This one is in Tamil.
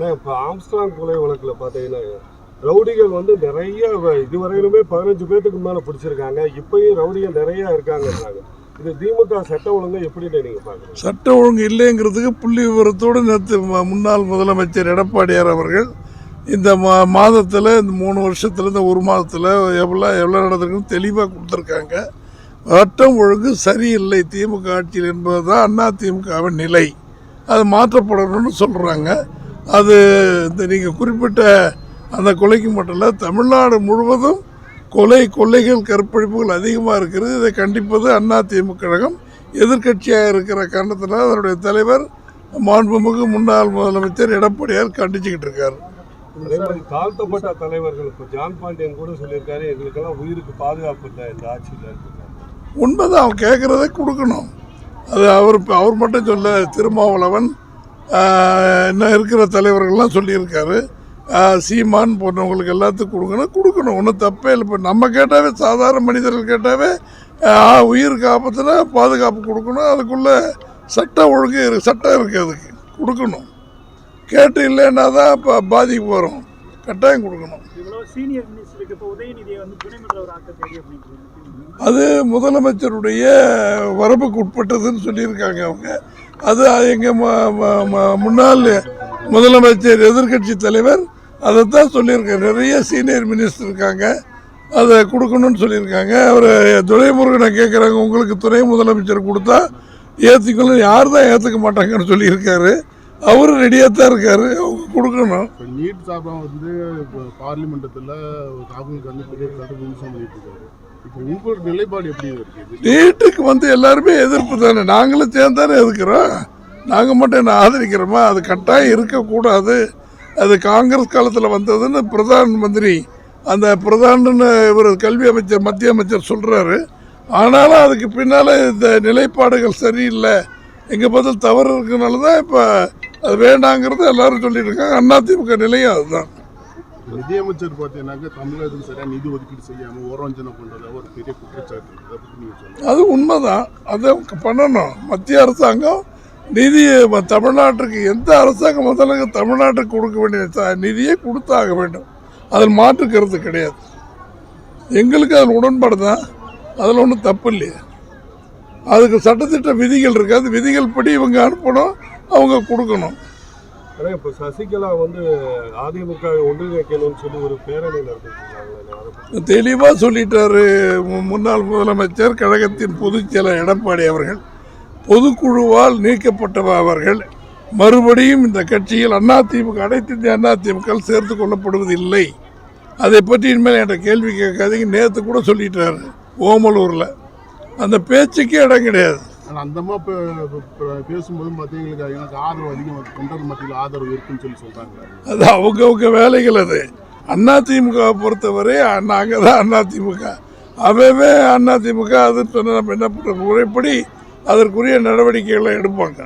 இப்போ ஆம்ஸ்ட்ராங் கொலை வழக்கில் பார்த்தீங்கன்னா ரவுடிகள் வந்து நிறைய இதுவரையிலுமே 15 பேர்த்துக்கு மேலே பிடிச்சிருக்காங்க. இப்பயும் ரவுடிகள் நிறைய இருக்காங்கன்றாங்க. இது திமுக சட்ட ஒழுங்கை எப்படி நீங்க பாக்குறீங்க? சட்ட ஒழுங்கு இல்லைங்கிறதுக்கு புள்ளி விவரத்தோடு நேற்று முன்னாள் முதலமைச்சர் எடப்பாடியார் அவர்கள் இந்த மாதத்தில் இந்த 3 வருஷத்துல இந்த 1 மாதத்தில் எவ்வளோ நடந்திருக்குன்னு தெளிவாக கொடுத்துருக்காங்க. சட்டம் ஒழுங்கு சரியில்லை திமுக ஆட்சியில் என்பதுதான் அதிமுகவின் நிலை. அது மாற்றப்படணும்னு சொல்கிறாங்க. அது இந்த நீங்கள் குறிப்பிட்ட அந்த கொலைக்கு மட்டும் இல்லை, தமிழ்நாடு முழுவதும் கொள்ளைகள் கற்பழிப்புகள் அதிகமாக இருக்கிறது. இதை கண்டிப்பது அதிமுக கழகம் எதிர்கட்சியாக இருக்கிற காரணத்தினால் அதனுடைய தலைவர் மாண்புமிகு முன்னாள் முதலமைச்சர் எடப்பாடியார் கண்டிச்சுக்கிட்டு இருக்காரு. அதே மாதிரி தாழ்த்தப்பட்ட தலைவர்கள் இப்போ ஜான் பாண்டியன் கூட சொல்லியிருக்காரு, எங்களுக்கெல்லாம் உயிருக்கு பாதுகாப்பு இல்லை இந்த ஆட்சியில். உண்மைதான், அவன் கேட்குறதை கொடுக்கணும். அது அவர் மட்டும் சொல்ல, திருமாவளவன் இன்னும் இருக்கிற தலைவர்கள்லாம் சொல்லியிருக்காரு. சீமான் போன்றவங்களுக்கு எல்லாத்துக்கும் கொடுக்கணும். ஒன்றும் தப்பே இல்லை. இப்போ நம்ம கேட்டாவே, சாதாரண மனிதர்கள் கேட்டாவே உயிருக்கு ஆபத்துனா பாதுகாப்பு கொடுக்கணும். அதுக்குள்ளே சட்டம் இருக்குது, அதுக்கு கொடுக்கணும். கேட்டு இல்லைன்னா தான் இப்போ பாதிப்பு வரும். கட்டாயம் கொடுக்கணும். அது முதலமைச்சருடைய வரம்புக்கு உட்பட்டதுன்னு சொல்லியிருக்காங்க அவங்க. அது எங்கள் முன்னாள் முதலமைச்சர் எதிர்கட்சி தலைவர் அதைத்தான் சொல்லியிருக்காரு. நிறைய சீனியர் மினிஸ்டர் இருக்காங்க, அதை கொடுக்கணும்னு சொல்லியிருக்காங்க. அவர் துரைமுருகனை கேட்குறாங்க, உங்களுக்கு துணை முதலமைச்சர் கொடுத்தா ஏற்றுக்கணும், யார் தான் ஏற்றுக்க மாட்டாங்கன்னு சொல்லியிருக்காரு. அவரும் ரெடியாக தான் இருக்காரு, அவங்க கொடுக்கணும். நீட் சார்பாக வந்து பார்லிமெண்டத்தில் ராகுல் காந்தி பெரிய விமர்சனம் பண்ணிட்டு இருக்காரு. இப்போ உங்களோட நிலைப்பாடு எப்படி இருக்கு? நீட்டுக்கு வந்து எல்லாருமே எதிர்ப்பு தானே, நாங்களும் சேர்ந்து தானே எதிர்க்கிறோம். நாங்கள் மட்டும் என்ன ஆதரிக்கிறோமா? அது கட்டாயம் இருக்கக்கூடாது. அது காங்கிரஸ் காலத்தில் வந்ததுன்னு பிரதான் மந்திரி, அந்த பிரதான்னு இவர் கல்வி அமைச்சர் மத்திய அமைச்சர் சொல்கிறாரு. ஆனாலும் அதுக்கு பின்னால் இந்த நிலைப்பாடுகள் சரியில்லை, எங்கள் பதில் தவறு இருக்கிறதுனால தான் இப்போ அது வேண்டாங்கிறது எல்லாரும் சொல்லிட்டு இருக்காங்க. அதிமுக நிலையும் அதுதான். நிதியமைச்சர் பார்த்தீங்கன்னாக்க தமிழகத்துக்கு சரியாக நிதி ஒதுக்கீடு செய்யாமல் ஓரவஞ்சனை பண்ணுறதா ஒரு பெரிய குற்றச்சாட்டு. அது உண்மைதான், அதை பண்ணணும். மத்திய அரசாங்கம் நிதியை தமிழ்நாட்டுக்கு, எந்த அரசாங்கம் முதல்ல தமிழ்நாட்டுக்கு கொடுக்க வேண்டிய நிதியை கொடுத்தாக வேண்டும். அதில் மாற்றுக்கிறது கிடையாது. எங்களுக்கு அதில் உடன்பாடு தான், அதில் ஒன்றும் தப்பு இல்லையா. அதுக்கு சட்டத்திட்ட விதிகள் இருக்குது, அது விதிகள் படி இவங்க அனுப்பணும், அவங்க கொடுக்கணும். ஆனால் இப்போ சசிகலா வந்து அதிமுக ஒன்றிணைக்கணும்னு சொல்லி ஒரு பேரணி நடத்திருக்காங்க. தெளிவாக சொல்லிட்டாரு முன்னாள் முதலமைச்சர் கழகத்தின் பொதுச் செயலர் எடப்பாடி அவர்கள். பொதுக்குழுவால் நீக்கப்பட்டவர்கள் மறுபடியும் இந்த கட்சியில் அதிமுக, அனைத்து இந்திய அதிமுக சேர்த்து கொள்ளப்படுவதில்லை. அதை பற்றி இனிமேல் என்கிட்ட கேள்வி கேட்காதீங்க. நேற்று கூட சொல்லிட்டாரு ஓமலூரில். அந்த பேச்சுக்கே இடம் கிடையாது. ஆனால் அந்தமா பேசும்போது பார்த்தீங்களுக்கு எனக்கு ஆதரவு அதிகம், தொண்டர் மத்தியில் ஆதரவு இருக்குன்னு சொல்லி சொல்கிறாங்க. அது அவங்க வேலைகள். அது அதிமுக பொறுத்தவரை நாங்கள் தான் அதிமுக, அவைவே அதிமுக. அது சொன்ன நம்ம என்ன பண்ணுற முறைப்படி அதற்குரிய நடவடிக்கைகளை எடுப்பாங்க.